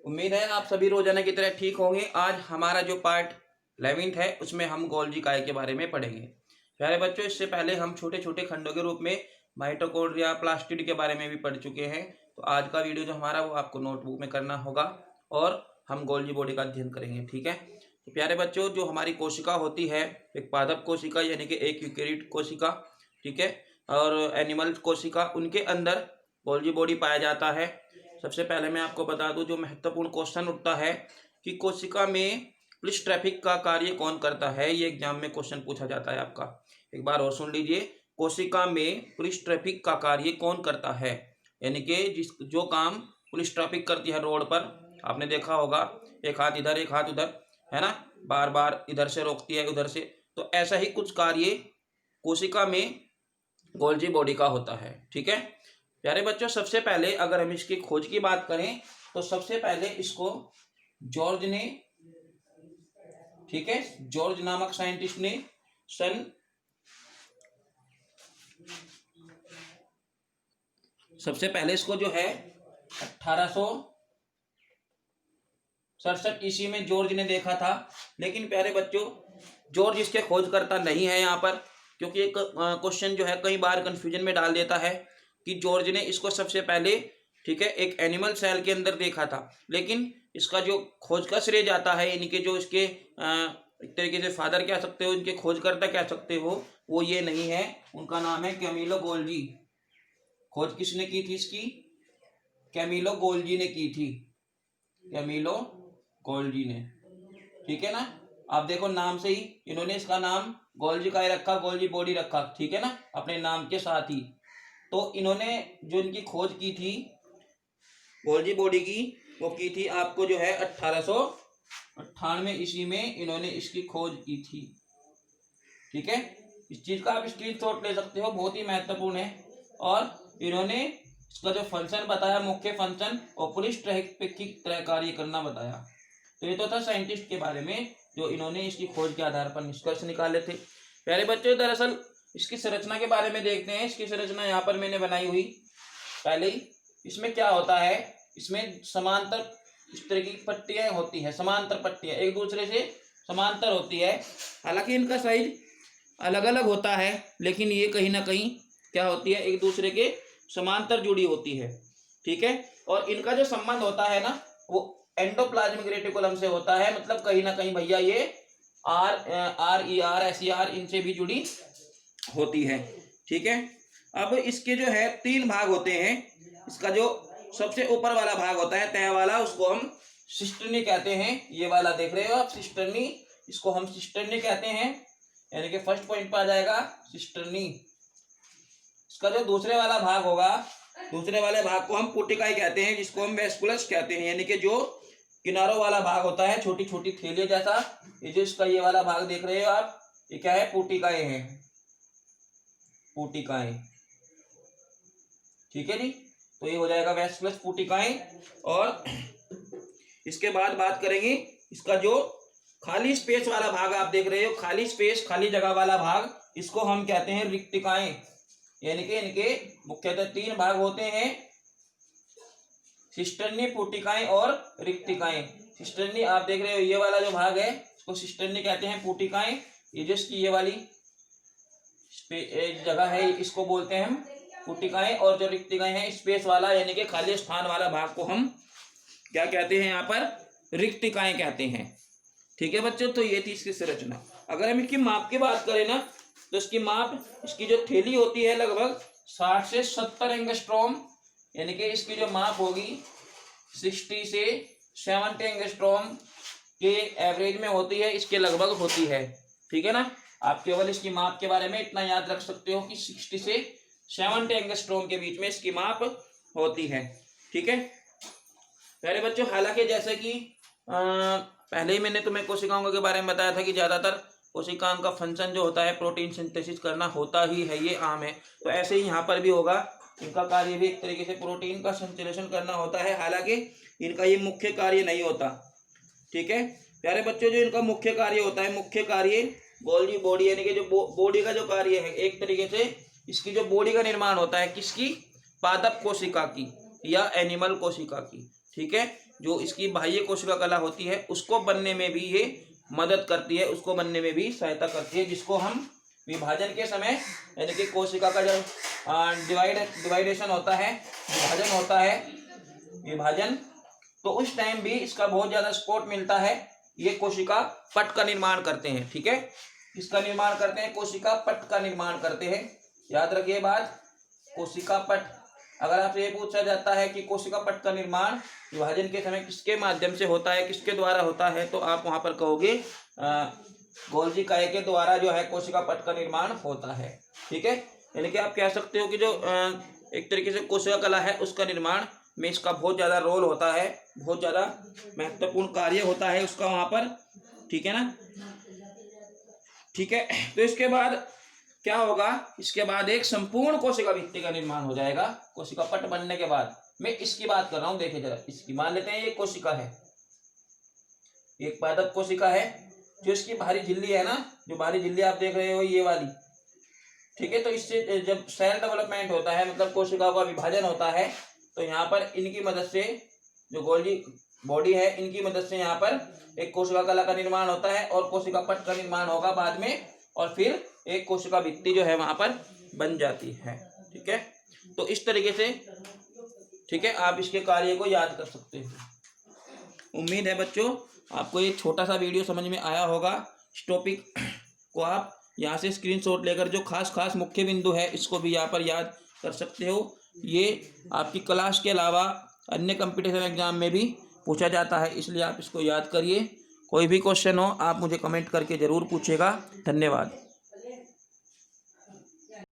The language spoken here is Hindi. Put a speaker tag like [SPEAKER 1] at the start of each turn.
[SPEAKER 1] उम्मीद है आप सभी रोजाना की तरह ठीक होंगे। आज हमारा जो पार्ट 11th है उसमें हम गोल्जी काय के बारे में पढ़ेंगे। प्यारे बच्चों, इससे पहले हम छोटे छोटे खंडों के रूप में माइटोकॉन्ड्रिया, प्लास्टिड के बारे में भी पढ़ चुके हैं। तो आज का वीडियो जो हमारा वो आपको नोटबुक में करना होगा और हम गोल्जी बॉडी का अध्ययन करेंगे। ठीक है, तो प्यारे बच्चों, जो हमारी कोशिका होती है, एक पादप कोशिका यानी कि एक यूकेरियोट कोशिका, ठीक है, और एनिमल कोशिका, उनके अंदर गोल्जी बॉडी पाया जाता है। सबसे पहले मैं आपको बता दूं, जो महत्वपूर्ण क्वेश्चन उठता है कि कोशिका में पुलिस ट्रैफिक का कार्य कौन करता है, ये एग्जाम में क्वेश्चन पूछा जाता है आपका। एक बार और सुन लीजिए, कोशिका में पुलिस ट्रैफिक का कार्य कौन करता है, यानी कि जो काम पुलिस ट्रैफिक करती है रोड पर, आपने देखा होगा, एक हाथ इधर एक हाथ उधर, है ना, बार बार इधर से रोकती है उधर से, तो ऐसा ही कुछ कार्य कोशिका में गोल्जी बॉडी का होता है। ठीक है प्यारे बच्चों, सबसे पहले अगर हम इसकी खोज की बात करें तो सबसे पहले इसको जॉर्ज ने, ठीक है, जॉर्ज नामक साइंटिस्ट ने सबसे पहले इसको जो है 1867 ईस्वी में जॉर्ज ने देखा था। लेकिन प्यारे बच्चों, जॉर्ज इसके खोजकर्ता नहीं है यहाँ पर, क्योंकि एक क्वेश्चन जो है कई बार कंफ्यूजन में डाल देता है कि जॉर्ज ने इसको सबसे पहले, ठीक है, एक एनिमल सेल के अंदर देखा था। लेकिन इसका जो खोज का श्रेय जाता है, यानी कि जो इसके एक तरीके से फादर कह सकते हो, इनके खोजकर्ता कह सकते हो, वो ये नहीं है, उनका नाम है कैमिलो गोल्जी। खोज किसने की थी इसकी? कैमिलो गोल्जी ने की थी, कैमिलो गोल्जी ने। ठीक है ना, आप देखो नाम से ही इन्होंने इसका नाम गोल्जी काय रखा, गोल्जी बॉडी रखा, ठीक है ना, अपने नाम के साथ ही। तो इन्होंने जो इनकी खोज की थी गोल्जी बॉडी की, वो की थी आपको जो है 1898 ईस्वी में इन्होंने इसकी खोज की थी। ठीक है, इस चीज का आप स्क्रीनशॉट ले सकते हो, बहुत ही महत्वपूर्ण है। और इन्होंने इसका जो फंक्शन बताया, मुख्य फंक्शन, और पुलिस ट्रैफिक की तरह कार्य करना बताया। तो ये तो था साइंटिस्ट के बारे में जो इन्होंने इसकी खोज के आधार पर निष्कर्ष निकाले थे। प्यारे बच्चों, दरअसल इसकी संरचना के बारे में देखते हैं। इसकी संरचना यहाँ पर मैंने बनाई हुई पहले ही। इसमें क्या होता है, इसमें समांतर इस तरह की पट्टियां होती है, समांतर पट्टियां एक दूसरे से समांतर होती है। हालांकि इनका साइज अलग अलग होता है, लेकिन ये कहीं ना कहीं क्या होती है, एक दूसरे के समांतर जुड़ी होती है। ठीक है, और इनका जो संबंध होता है ना, वो एंडोप्लाज्मिक रेटिकुलम से होता है। मतलब कहीं ना कहीं भैया ये RER इनसे भी जुड़ी होती है। ठीक है, अब इसके जो है 3 भाग होते हैं। इसका जो सबसे ऊपर वाला भाग होता है, तय वाला, उसको हम सिस्टर्नी कहते हैं। ये वाला देख रहे हो आप, सिस्टर्नी, इसको हम सिस्टर्नी कहते हैं, यानी कि फर्स्ट पॉइंट पर आ जाएगा सिस्टर्नी। इसका जो दूसरे वाला भाग होगा, दूसरे वाले भाग को हम पुटिकाई कहते हैं, जिसको हम वेस्कुलस कहते हैं, यानी कि जो किनारों वाला भाग होता है, छोटी छोटी थैलियां जैसा, ये जो इसका ये वाला भाग देख रहे हो आप, ये क्या है, पुटिकाएं हैं, पुटिकाएं। ठीक है जी, तो ये हो जाएगा वेस्कुलस पुटिकाएं। और इसके बाद बात करेंगे इसका जो खाली स्पेस वाला भाग आप देख रहे हो, खाली स्पेस, खाली जगह वाला भाग, इसको हम कहते हैं रिक्तिकाएं। यानी कि इनके मुख्यतः 3 भाग होते हैं, सिस्टर्नी, पुटिकाएं और रिक्तिकाएं। सिस्टर्नी आप देख रहे हो, ये वाला जो भाग है इसको सिस्टर्नी कहते हैं, पुटिकाएं ये जो इसकी ये वाली जगह है, इसको बोलते हैं हम पुटिकाएं। और जो रिक्तिकाएं हैं, स्पेस वाला यानी कि खाली स्थान वाला भाग को हम क्या कहते हैं, यहाँ पर रिक्तिकाएं कहते हैं। ठीक है बच्चों, तो ये थी इसकी संरचना। अगर हम इसकी माप की बात करें ना, तो इसकी माप, इसकी जो थैली होती है लगभग 60 से 70 एंगस्ट्रॉम, यानी कि इसकी जो माप होगी 60 से 70 एंगस्ट्रॉम के एवरेज में होती है, इसके लगभग होती है। ठीक है ना, आप केवल इसकी माप के बारे में इतना याद रख सकते हो कि 60 से 70 एंगस्ट्रॉम के बीच में इसकी माप होती है। ठीक है प्यारे बच्चों, हालांकि जैसे कि पहले ही मैंने तुम्हें कोशिकाओं के बारे में बताया था कि ज्यादातर कोशिकाओं का फंक्शन जो होता है प्रोटीन सिंथेसिस करना होता ही है, ये आम है। तो ऐसे ही यहाँ पर भी होगा, इनका कार्य भी एक तरीके से प्रोटीन का संश्लेषण करना होता है, हालांकि इनका ये मुख्य कार्य नहीं होता। ठीक है प्यारे बच्चों, जो इनका मुख्य कार्य होता है, मुख्य कार्य गोल्जी बॉडी, यानी कि जो बॉडी का जो कार्य है, एक तरीके से इसकी जो बॉडी का निर्माण होता है, किसकी, पादप कोशिका की या एनिमल कोशिका की। ठीक है, जो इसकी बाह्य कोशिका कला होती है उसको बनने में भी ये मदद करती है, उसको बनने में भी सहायता करती है, जिसको हम विभाजन के समय यानी कि कोशिका का जब डिवाइडेशन होता है, विभाजन होता है, विभाजन, तो उस टाइम भी इसका बहुत ज्यादा सपोर्ट मिलता है। ये कोशिका पट का निर्माण करते हैं, ठीक है, इसका निर्माण करते हैं, कोशिका पट का निर्माण करते हैं। याद रखिए बात, कोशिका पट। अगर आपसे ये पूछा जाता है कि कोशिका पट का निर्माण विभाजन के समय किसके माध्यम से होता है, किसके द्वारा होता है, तो आप वहां पर कहोगे गोल्जी काय के द्वारा जो है कोशिका पट का निर्माण होता है, ठीक है। यानी कि आप कह सकते हो कि जो एक तरीके से कोशिका कला है उसका निर्माण में इसका बहुत ज्यादा रोल होता है, बहुत ज्यादा महत्वपूर्ण कार्य होता है उसका वहां पर, ठीक है ना, ठीक है। तो इसके बाद क्या होगा, इसके बाद एक संपूर्ण कोशिका भित्ति का निर्माण हो जाएगा कोशिका पट बनने के बाद। मैं इसकी बात कर रहा हूं, देखिए जरा, इसकी मान लेते हैं ये कोशिका है, एक पादप कोशिका है, जो इसकी बाहरी झिल्ली है ना, जो बाहरी झिल्ली आप देख रहे हो ये वाली, ठीक है। तो इससे जब सेल डेवलपमेंट होता है, मतलब कोशिकाओं का विभाजन होता है, तो यहाँ पर इनकी मदद से, जो गोल्जी बॉडी है, इनकी मदद से यहाँ पर एक कोशिका कला का निर्माण होता है और कोशिका पट का निर्माण होगा बाद में, और फिर एक कोशिका भित्ति जो है वहां पर बन जाती है, ठीक है। तो इस तरीके से, ठीक है, आप इसके कार्य को याद कर सकते हो। उम्मीद है बच्चों आपको ये छोटा सा वीडियो समझ में आया होगा। इस टॉपिक को आप यहाँ से स्क्रीनशॉट लेकर जो खास मुख्य बिंदु है इसको भी यहाँ पर याद कर सकते हो। ये आपकी क्लास के अलावा अन्य कंपटीशन एग्जाम में भी पूछा जाता है, इसलिए आप इसको याद करिए। कोई भी क्वेश्चन हो आप मुझे कमेंट करके ज़रूर पूछिएगा। धन्यवाद।